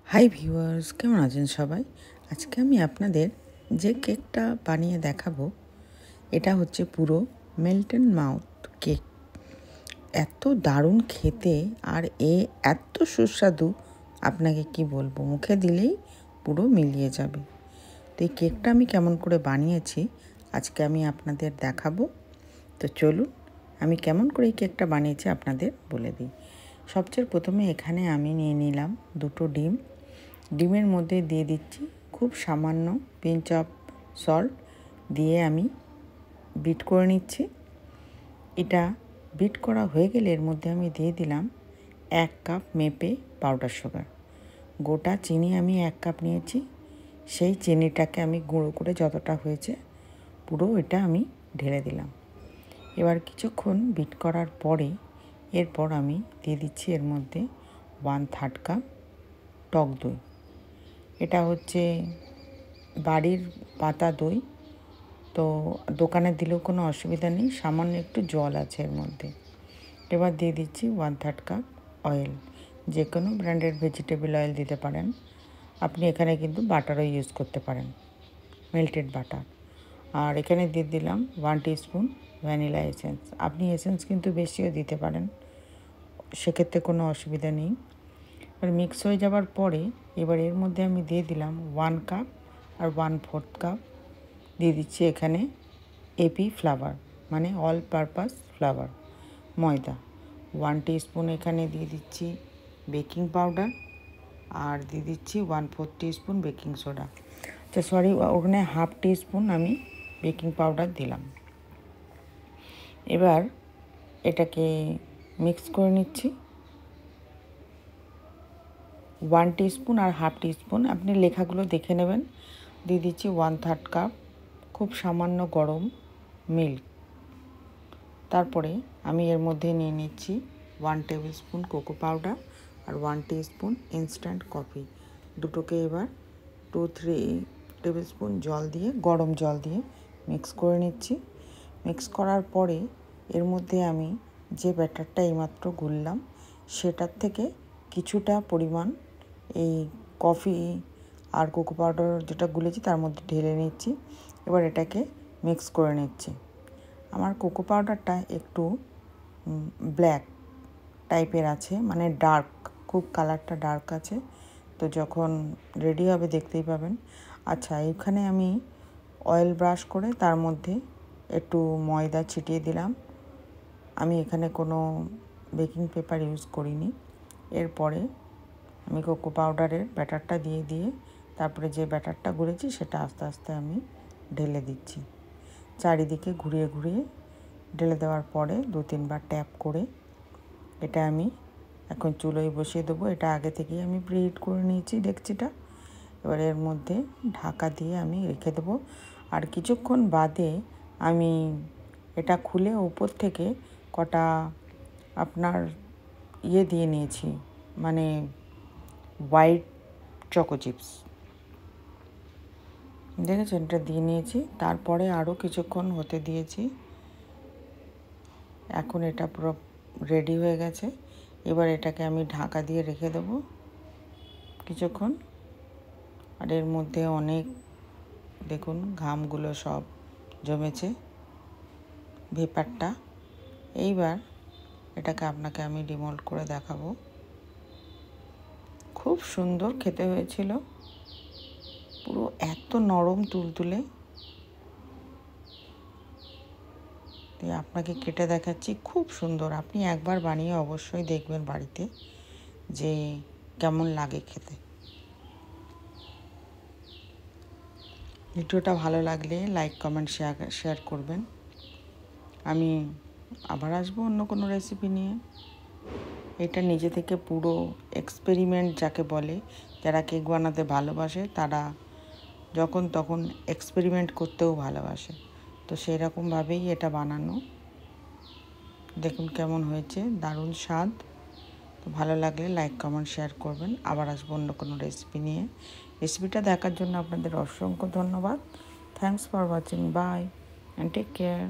Hi viewers, কেমন আছেন সবাই? আজকে আমি আপনাদের যে কেকটা বানিয়ে দেখাবো এটা হচ্ছে পুরো মেল্ট অ্যান্ড মাউথ কেক। এত দারুণ খেতে আর এত সুস্বাদু, আপনাকে কি বলবো, মুখে দিলেই পুরো মিলিয়ে যাবে। তো এই কেকটা আমি কেমন করে বানিয়েছি আজকে আমি আপনাদের দেখাবো। তো চলুন আমি কেমন করে এই কেকটা বানিয়েছি আপনাদের বলে দিই। সবচেয়ে প্রথমে এখানে আমি নিয়ে নিলাম দুটো ডিম। ডিমের মধ্যে দিয়ে দিচ্ছি খুব সামান্য পিঞ্চ অফ সল্ট দিয়ে আমি বিট করে নিচ্ছি। এটা বিট করা হয়ে গেলে এর মধ্যে আমি দিয়ে দিলাম 1 কাপ মেপে পাউডার সুগার। গোটা চিনি আমি 1 কাপ নিয়েছি, সেই চিনিটাকে আমি গুঁড়ো করে যতটা হয়েছে পুরো এটা আমি ঢেলে দিলাম। এবার কিছুক্ষণ বিট করার পরে এরপর আমি দিয়ে দিচ্ছি এর মধ্যে 1/3 কাপ টক দই। এটা হচ্ছে বাড়ির পাতা দই, তো দোকানে দিলেও কোনো অসুবিধা নেই, সামান্য একটু জল আছে এর মধ্যে। এবার দিয়ে দিচ্ছি 1/3 কাপ অয়েল, যে কোনো ব্র্যান্ডের ভেজিটেবল অয়েল দিতে পারেন। আপনি এখানে কিন্তু বাটারও ইউজ করতে পারেন, মেল্টেড বাটার। আর এখানে দিয়ে দিলাম 1 টিস্পুন ভ্যানিলা এসেন্স। আপনি এসেন্স কিন্তু বেশিও দিতে পারেন, সেক্ষেত্রে কোনো অসুবিধা নেই। আর মিক্স হয়ে যাওয়ার পরে এবার এর মধ্যে আমি দিয়ে দিলাম 1 কাপ আর 1/4 কাপ দিয়ে দিচ্ছি এখানে এপি ফ্লাওয়ার, মানে অল পারপাস ফ্লাওয়ার, ময়দা। 1 টিস্পুন এখানে দিয়ে দিচ্ছি বেকিং পাউডার আর দিয়ে দিচ্ছি 1/4 টিস্পুন বেকিং সোডা। আচ্ছা সরি, ওখানে 1/2 টিস্পুন আমি বেকিং পাউডার দিলাম। এবার এটাকে মিক্স করে নিচ্ছি। 1 টিস্পুন আর 1/2 টিস্পুন আপনি লেখাগুলো দেখে নেবেন। দিয়ে দিচ্ছি 1/3 কাপ খুব সামান্য গরম মিল্ক। তারপরে আমি এর মধ্যে নিয়ে নিচ্ছি 1 টেবিল স্পুন কোকো পাউডার আর 1 টিস্পুন ইনস্ট্যান্ট কফি। দুটোকে এবার 2-3 টেবিল স্পুন জল দিয়ে, গরম জল দিয়ে মিক্স করে নিচ্ছি। মিক্স করার পরে এর মধ্যে আমি যে ব্যাটারটা এইমাত্র গুললাম সেটার থেকে কিছুটা পরিমাণ এই কফি আর কোকো পাউডার যেটা গুলেছি তার মধ্যে ঢেলে নিচ্ছি। এবার এটাকে মিক্স করে নিচ্ছি। আমার কোকো পাউডারটা একটু ব্ল্যাক টাইপের আছে, মানে ডার্ক, খুব কালারটা ডার্ক আছে। তো যখন রেডি হবে দেখতেই পাবেন। আচ্ছা, এখানে আমি অয়েল ব্রাশ করে তার মধ্যে একটু ময়দা ছিটিয়ে দিলাম। আমি এখানে কোনো বেকিং পেপার ইউজ করিনি। এরপরে আমি কোকো পাউডারের ব্যাটারটা দিয়ে তারপরে যে ব্যাটারটা গুলেছি সেটা আস্তে আস্তে আমি ঢেলে দিচ্ছি। চারিদিকে ঘুরিয়ে ঘুরিয়ে ঢেলে দেওয়ার পরে 2-3 বার ট্যাপ করে এটা আমি এখন চুলোয় বসিয়ে দেবো। এটা আগে থেকেই আমি প্রিহিট করে নিয়েছি ডেকচিটা। এবার এর মধ্যে ঢাকা দিয়ে আমি রেখে দেবো। আর কিছুক্ষণ বাদে আমি এটা খুলে উপর থেকে কটা আপনার দিয়ে নিয়েছি, মানে হোয়াইট চকো চিপস, দেখেছেন, এটা দিয়ে নিয়েছি। তারপরে আরও কিছুক্ষণ হতে দিয়েছি। এখন এটা পুরো রেডি হয়ে গেছে। এবার এটাকে আমি ঢাকা দিয়ে রেখে দেবো কিছুক্ষণ। আর এর মধ্যে অনেক, দেখুন ঘামগুলো সব জমেছে, ভেপারটা। এইবার এটাকে আপনাকে আমি ডিমোল্ড করে দেখাবো। খুব সুন্দর খেতে হয়েছিল, পুরো এত নরম তুলতুলে। আপনাকে কেটে দেখাচ্ছি, খুব সুন্দর। আপনি একবার বানিয়ে অবশ্যই দেখবেন বাড়িতে যে কেমন লাগে খেতে। ভিডিওটা ভালো লাগলে লাইক, কমেন্ট, শেয়ার করবেন। আমি আবার আসবো অন্য কোনো রেসিপি নিয়ে। এটা নিজে থেকে পুরো এক্সপেরিমেন্ট যাকে বলে, যারা কেক বানাতে ভালোবাসে তারা যখন তখন এক্সপেরিমেন্ট করতেও ভালোবাসে। তো সেই রকমভাবেই এটা বানানো। দেখুন কেমন হয়েছে, দারুণ স্বাদ। তো ভালো লাগলে লাইক, কমেন্ট, শেয়ার করবেন। আবার আসবো অন্য কোনো রেসিপি নিয়ে। রেসিপিটা দেখার জন্য আপনাদের অসংখ্য ধন্যবাদ। Thanks for watching. Bye and take care.